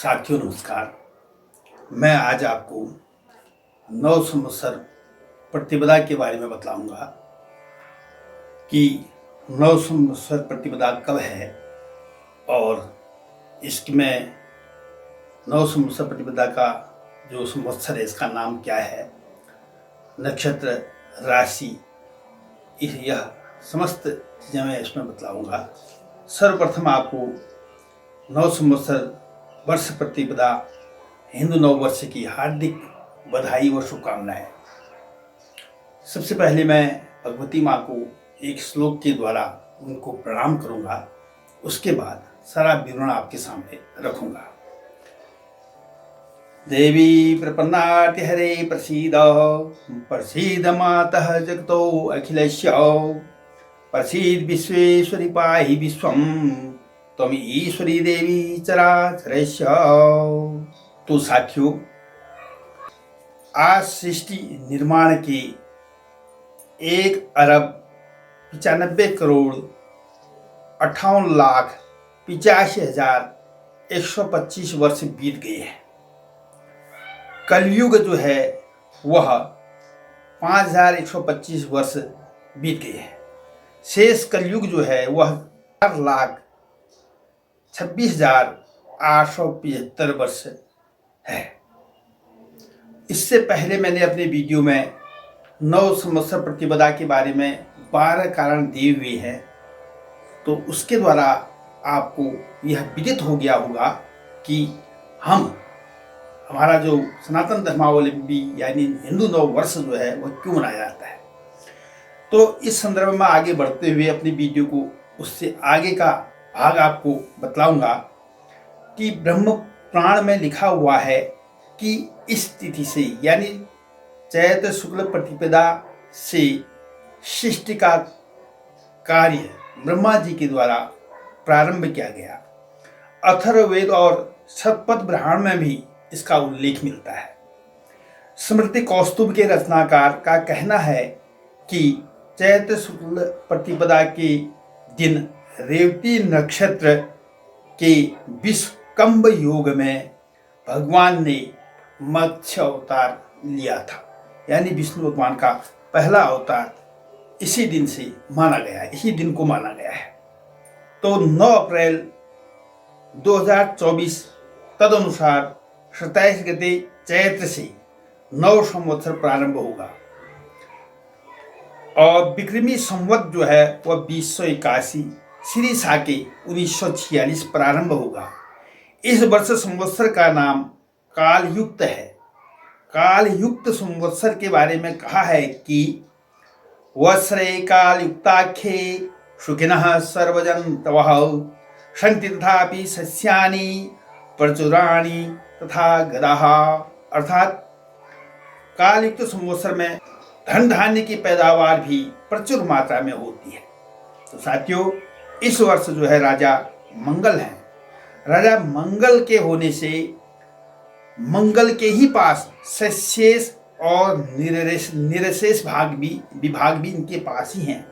साथियों नमस्कार। मैं आज आपको 9 संवत्सर प्रतिपदा के बारे में बताऊंगा कि 9 संवत्सर प्रतिपदा कब है और इसमें 9 संवत्सर प्रतिपदा का जो संवत्सर है इसका नाम क्या है, नक्षत्र, राशि, यह समस्त चीज़ें मैं इसमें बतलाऊंगा। सर्वप्रथम आपको 9 संवत्सर वर्ष प्रतिपदा हिंदू नव वर्ष की हार्दिक बधाई व शुभकामनाएं। सबसे पहले मैं भगवती माँ को एक श्लोक के द्वारा उनको प्रणाम करूंगा, उसके बाद सारा विवरण आपके सामने रखूंगा। देवी प्रपन्नाति हरे प्रसीद प्रसीद मातः जगतो अखिलेश्य प्रसीद विश्वेश्वरी पाहि विश्वम त्वं ईश्वरी देवी चराचरस्य। तो साथियों, आज सृष्टि निर्माण के 1,95,85,85,125 वर्ष बीत गए हैं। कलयुग जो है वह 5,125 वर्ष बीत गए हैं। शेष कलयुग जो है वह 4,26,875 वर्ष है। इससे पहले मैंने अपने वीडियो में 9 संवत्सर प्रतिपदा के बारे में 12 कारण दिए हुए हैं, तो उसके द्वारा आपको यह विदित हो गया होगा कि हमारा जो सनातन धर्मावलंबी यानी हिंदू नव वर्ष जो है वह क्यों मनाया जाता है। तो इस संदर्भ में आगे बढ़ते हुए अपनी वीडियो को उससे आगे का भाग आपको बतलाऊंगा कि ब्रह्म पुराण में लिखा हुआ है कि इस तिथि से यानी चैत्र शुक्ल प्रतिपदा से सृष्टि का कार्य ब्रह्मा जी के द्वारा प्रारंभ किया गया। अथर्ववेद और शतपथ ब्राह्मण में भी इसका उल्लेख मिलता है। स्मृति कौस्तुभ के रचनाकार का कहना है कि चैत्र शुक्ल प्रतिपदा के दिन रेवती नक्षत्र के विश्वकंभ योग में भगवान ने मत्स्य अवतार लिया था, यानी विष्णु भगवान का पहला अवतार इसी दिन से माना गया है, इसी दिन को माना गया है। तो 9 अप्रैल 2024 तदनुसार 27 गते चैत्र से 9 संवत्सर प्रारंभ होगा और विक्रमी संवत जो है वह 2081 श्री साके 1946 प्रारंभ होगा। इस वर्ष संवत्सर का नाम कालयुक्त है। कालयुक्त संवत्सर के बारे में कहा है कि वत्सरे कालयुक्ताख्ये सुखिनः सर्वजन्तवः सन्ति तथापि सस्यानि प्रचुराणि तथा गदाः। अर्थात कालयुक्त संवत्सर में धन धान्य की पैदावार भी प्रचुर मात्रा में होती है। तो साथियों, इस वर्ष जो है राजा मंगल हैं। राजा मंगल के होने से मंगल के ही पास सशेष और निरशेष विभाग भी इनके पास ही हैं।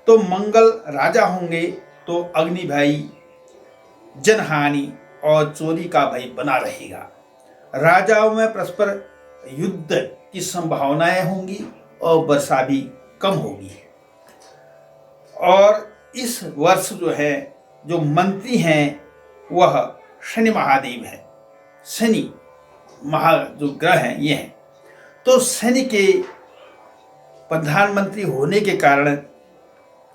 तो मंगल राजा होंगे तो अग्नि भय, जनहानि और चोरी का भय बना रहेगा। राजाओं में परस्पर युद्ध की संभावनाएं होंगी और वर्षा भी कम होगी। और इस वर्ष जो है जो मंत्री हैं वह शनि महादेव है। शनि जो ग्रह हैं ये हैं। तो शनि के प्रधानमंत्री होने के कारण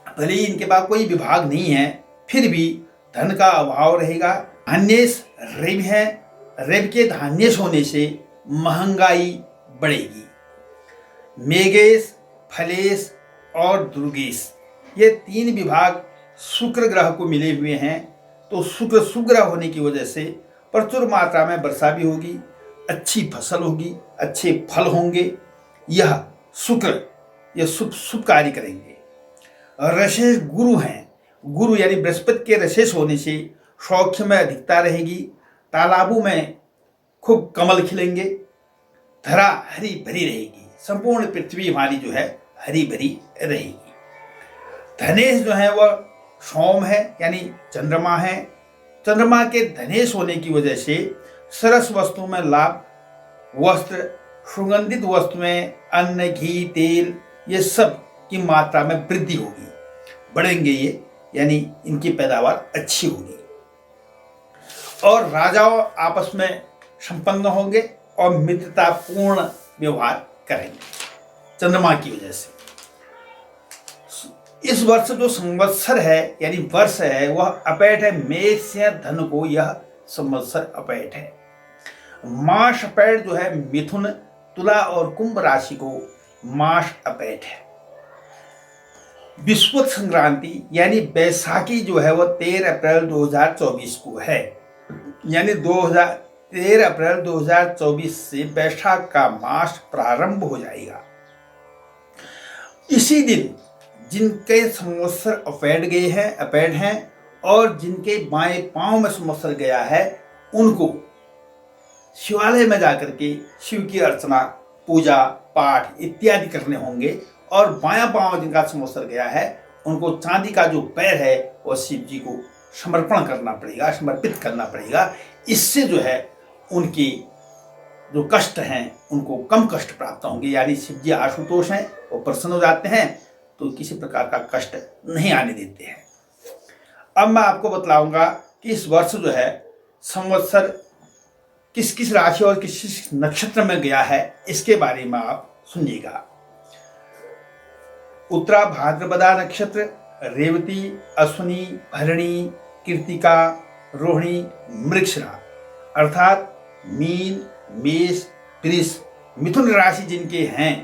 भले ही इनके पास कोई विभाग नहीं है, फिर भी धन का अभाव रहेगा। धान्येश रवि है, रवि के धान्येश होने से महंगाई बढ़ेगी। मेघेश, फलेश और दुर्गेश ये 3 विभाग शुक्र ग्रह को मिले हुए हैं। तो शुक्र सुग्रह होने की वजह से प्रचुर मात्रा में वर्षा भी होगी, अच्छी फसल होगी, अच्छे फल होंगे। यह शुक्र यह शुभ कार्य करेंगे। रशेष गुरु हैं। गुरु यानी बृहस्पति के रशेष होने से सौख्य में अधिकता रहेगी। तालाबों में खूब कमल खिलेंगे। धरा हरी भरी रहेगी। संपूर्ण पृथ्वी हमारी जो है हरी भरी रहेगी। धनेश जो है वह सोम है यानी चंद्रमा है चंद्रमा के धनेश होने की वजह से सरस वस्तुओं में लाभ, वस्त्र, सुगंधित वस्तुएं, अन्न, घी, तेल, ये सब की मात्रा में वृद्धि होगी, बढ़ेंगे ये, यानी इनकी पैदावार अच्छी होगी। और राजाओं आपस में संपन्न होंगे और मित्रतापूर्ण व्यवहार करेंगे चंद्रमा की वजह से। इस वर्ष जो संवत्सर है यानी वर्ष है वह अपैठ है। मेष से धन को यह संवत्सर अपैठ है। मास अपैठ जो है मिथुन, तुला और कुंभ राशि को मास अपैठ है। विषुवत संक्रांति यानी बैसाखी जो है वह 13 अप्रैल 2024 को है, यानी 13 अप्रैल 2024 से बैसाख का मास प्रारंभ हो जाएगा। इसी दिन जिनके संवत्सर अपैठ हैं और जिनके बाएं पांव में संवत्सर गया है उनको शिवालय में जाकर के शिव की अर्चना, पूजा पाठ इत्यादि करने होंगे। और बायां पांव जिनका संवत्सर गया है उनको चांदी का जो पैर है वह शिव जी को समर्पण करना पड़ेगा, समर्पित करना पड़ेगा। इससे जो है उनकी जो कष्ट हैं उनको कम कष्ट प्राप्त होंगे, यानी शिव जी आशुतोष हैं, वो प्रसन्न हो जाते हैं तो किसी प्रकार का कष्ट नहीं आने देते हैं। अब मैं आपको बतलाऊंगा कि इस वर्ष जो है संवत्सर किस किस राशि और किस किस नक्षत्र में गया है, इसके बारे में आप सुनिएगा। उत्तरा भाद्रपदा नक्षत्र, रेवती, अश्विनी, भरणी, कृतिका, रोहिणी, मृगशिरा अर्थात मीन, मेष, वृष, मिथुन राशि जिनके हैं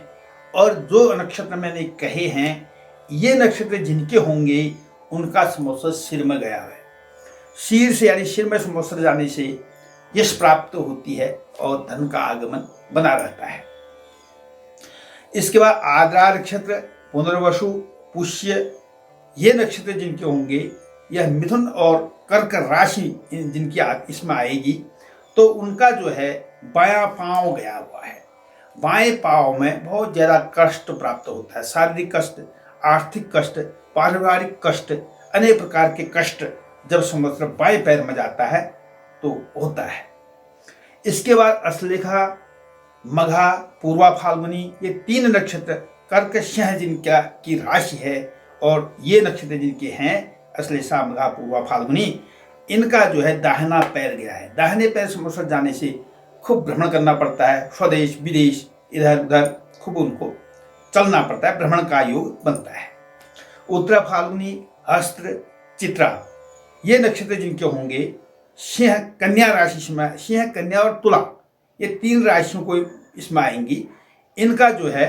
और जो नक्षत्र मैंने कहे हैं ये नक्षत्र जिनके होंगे उनका संवत्सर सिर में गया है। शीर से यानी सिर में संवत्सर जाने से यश प्राप्त होती है और धन का आगमन बना रहता है। इसके बाद आद्रा नक्षत्र, पुनर्वसु, पुष्य, ये नक्षत्र जिनके होंगे, यह मिथुन और कर्क राशि जिनकी इसमें आएगी, तो उनका जो है बायां पांव गया हुआ है। बाएं पांव में बहुत ज़्यादा कष्ट प्राप्त होता है, शारीरिक कष्ट, आर्थिक कष्ट, पारिवारिक कष्ट, अनेक प्रकार के कष्ट जब संवत्सर बाएं पैर में जाता है तो होता है। इसके बाद अश्लेषा, मघा, पूर्वा फाल्गुनी, ये 3 नक्षत्र कर्क सिंह जिनका की राशि है और ये नक्षत्र जिनके हैं अश्लेषा, मघा, पूर्वा फाल्गुनी, इनका जो है दाहिना पैर गया है। दाहिने पैर संवत्सर जाने से खूब भ्रमण करना पड़ता है, स्वदेश विदेश इधर उधर खूब उनको चलना पड़ता है, भ्रमण का योग बनता है। उत्तरा फाल्गुनी, हस्त्र, चित्रा, ये नक्षत्र जिनके होंगे, सिंह कन्या राशि में, सिंह कन्या और तुला, ये 3 राशियों को इसमें आएंगी। इनका जो है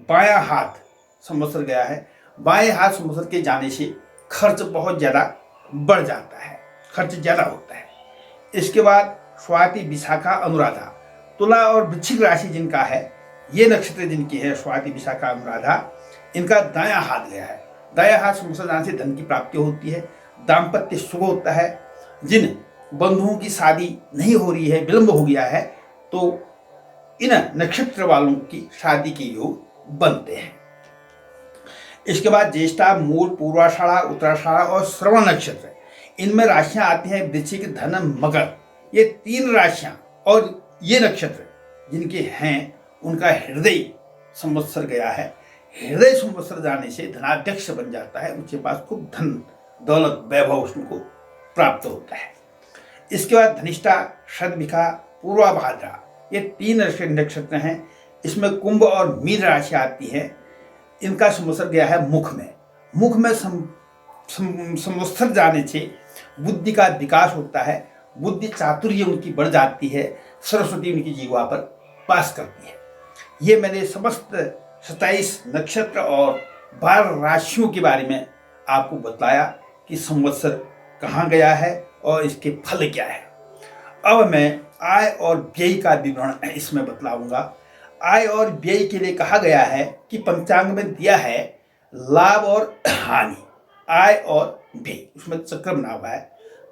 बायां हाथ संवत्सर गया है। बाएं हाथ संवत्सर के जाने से खर्च बहुत ज़्यादा बढ़ जाता है, खर्च ज़्यादा होता है। इसके बाद स्वाति, विशाखा, अनुराधा, तुला और वृश्चिक राशि जिनका है, ये नक्षत्र जिनकी है स्वाति, विशाखा, अनुराधा, इनका दायां हाथ गया है। दायां हाथ संवत्सर जाने से धन की प्राप्ति होती है, दाम्पत्य सुख होता है। जिन बंधुओं की शादी नहीं हो रही है, विलंब हो गया है, तो इन नक्षत्र वालों की शादी के योग बनते हैं। इसके बाद ज्येष्ठा, मूल, पूर्वाषाढ़ा, उत्तराषाढ़ा और श्रवण नक्षत्र, इनमें राशियां आती हैं वृश्चिक, धन, मकर, ये 3 राशियां और ये नक्षत्र जिनके हैं उनका हृदय संवत्सर गया है। हृदय संवत्सर जाने से धनाध्यक्ष बन जाता है, उनके पास खूब धन दौलत वैभव उनको प्राप्त होता है। इसके बाद धनिष्ठा, शतभिखा, पूर्वा भाद्रा, ये 3 नक्षत्र हैं। इसमें कुंभ और मीन राशि आती है। इनका संवत्सर गया है मुख में। मुख में संवत्सर जाने से बुद्धि का विकास होता है, बुद्धि चातुर्य उनकी बढ़ जाती है, सरस्वती उनकी जीवा पर वास करती है। ये मैंने समस्त 27 नक्षत्र और 12 राशियों के बारे में आपको बताया कि संवत्सर कहाँ गया है और इसके फल क्या है। अब मैं आय और व्यय का विवरण इसमें बतलाऊंगा। आय और व्यय के लिए कहा गया है कि पंचांग में दिया है लाभ और हानि, आय और व्यय, उसमें चक्र बना हुआ है।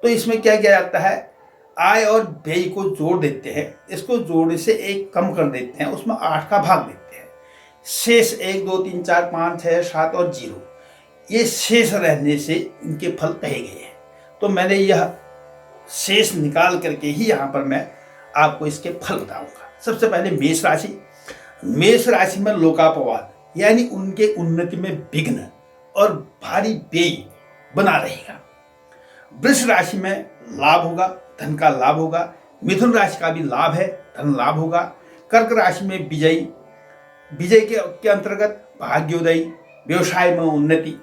तो इसमें क्या किया जाता है, आय और व्यय को जोड़ देते हैं, इसको जोड़ने से 1 कम कर देते हैं, उसमें 8 का भाग देते हैं। शेष 1 2 3 4 5 6 7 और 0, ये शेष रहने से इनके फल कहे गए हैं। तो मैंने यह शेष निकाल करके ही यहाँ पर मैं आपको इसके फल बताऊंगा। सबसे पहले मेष राशि। मेष राशि में लोकापवाद यानी उनके उन्नति में विघ्न और भारी व्यय बना रहेगा। वृष राशि में लाभ होगा, धन का लाभ होगा। मिथुन राशि का भी लाभ है, धन लाभ होगा। कर्क राशि में विजय के अंतर्गत भाग्योदय, व्यवसाय में उन्नति,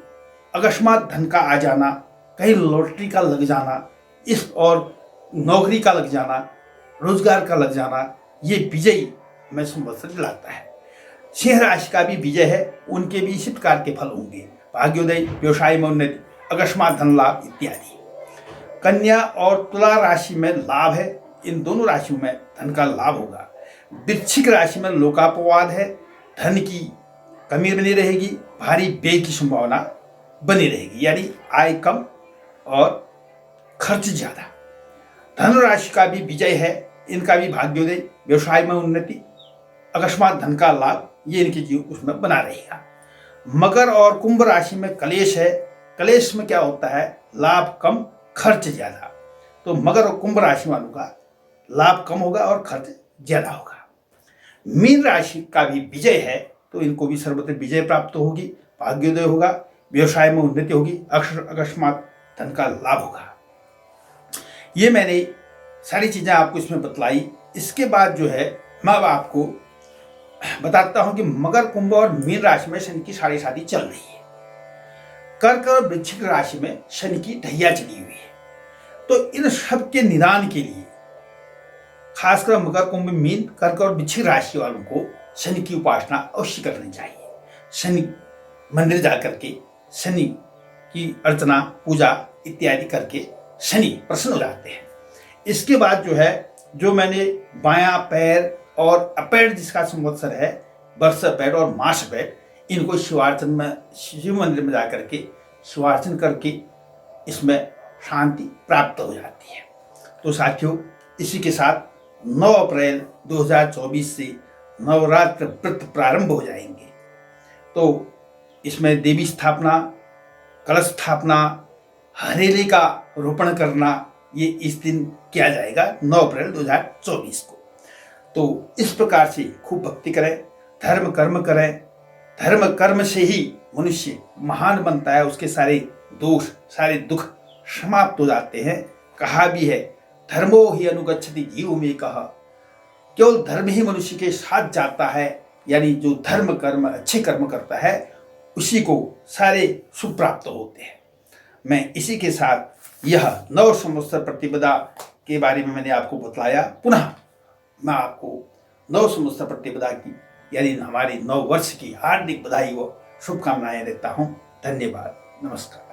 अकस्मात धन का आ जाना, कहीं लॉटरी का लग जाना, इस और नौकरी का लग जाना, रोजगार का लग जाना, ये विजय में संवत्सर दिलाता है। सिंह राशि का भी विजय है, उनके भी इसी प्रकार के फल होंगे, भाग्योदय, व्यवसाय में उन्नति, अकस्मात धन लाभ इत्यादि। कन्या और तुला राशि में लाभ है, इन दोनों राशियों में धन का लाभ होगा। वृश्चिक राशि में लोकापवाद है, धन की कमी बनी रहेगी, भारी व्यय की संभावना बनी रहेगी, यानी आय कम और खर्च ज्यादा। धनु राशि का भी विजय है, इनका भी भाग्योदय, व्यवसाय में उन्नति, अकस्मात धन का लाभ, ये इनकी जीवन उसमें बना रहेगा। मकर और कुंभ राशि में कलेश है, कलेश में क्या होता है, लाभ कम खर्च ज्यादा। तो मकर और कुंभ राशि वालों का लाभ कम होगा और खर्च ज्यादा होगा। मीन राशि का भी विजय है, तो इनको भी सर्वत्र विजय प्राप्त होगी, भाग्योदय होगा, व्यवसाय में उन्नति होगी, अकस्मात धन का लाभ होगा। ये मैंने सारी चीजें आपको इसमें बतलाई। इसके बाद जो है मैं अब आपको बताता हूं कि मकर, कुंभ और मीन राशि में शनि की साढ़े साथी चल रही है। कर्क और वृश्चिक राशि में शनि की ढैया चली हुई है। तो इन सब के निदान के लिए खासकर मकर, कुंभ, मीन, कर्क और वृश्चिक राशि वालों को शनि की उपासना अवश्य करनी चाहिए। शनि मंदिर जाकर के शनि की अर्चना, पूजा इत्यादि करके शनि प्रसन्न हो जाते हैं। इसके बाद जो है, जो मैंने बायां पैर और अपेट जिसका संवत्सर है, वर्ष अपेट और मास अपेट, इनको शिवार्चन में, शिव मंदिर में जाकर के शिवार्चन करके इसमें शांति प्राप्त हो जाती है। तो साथियों, इसी के साथ 9 अप्रैल 2024 से नवरात्र व्रत प्रारंभ हो जाएंगे। तो इसमें देवी स्थापना, कलश स्थापना, हरेले का रोपण करना, ये इस दिन किया जाएगा 9 अप्रैल 2024 को। तो इस प्रकार से खूब भक्ति करें, धर्म कर्म करें। धर्म कर्म से ही मनुष्य महान बनता है, उसके सारे दोष, सारे दुख समाप्त हो जाते हैं। कहा भी है, धर्मो ही अनुगच्छति जीव में कहा, केवल धर्म ही मनुष्य के साथ जाता है, यानी जो धर्म कर्म अच्छे कर्म करता है उसी को सारे सुख प्राप्त होते हैं। मैं इसी के साथ यह नव संवत्सर प्रतिपदा के बारे में मैंने आपको बतलाया। पुनः मैं आपको नव संवत्सर प्रतिपदा की, यानी हमारी 9 वर्ष की हार्दिक बधाई व शुभकामनाएं देता हूं। धन्यवाद, नमस्कार।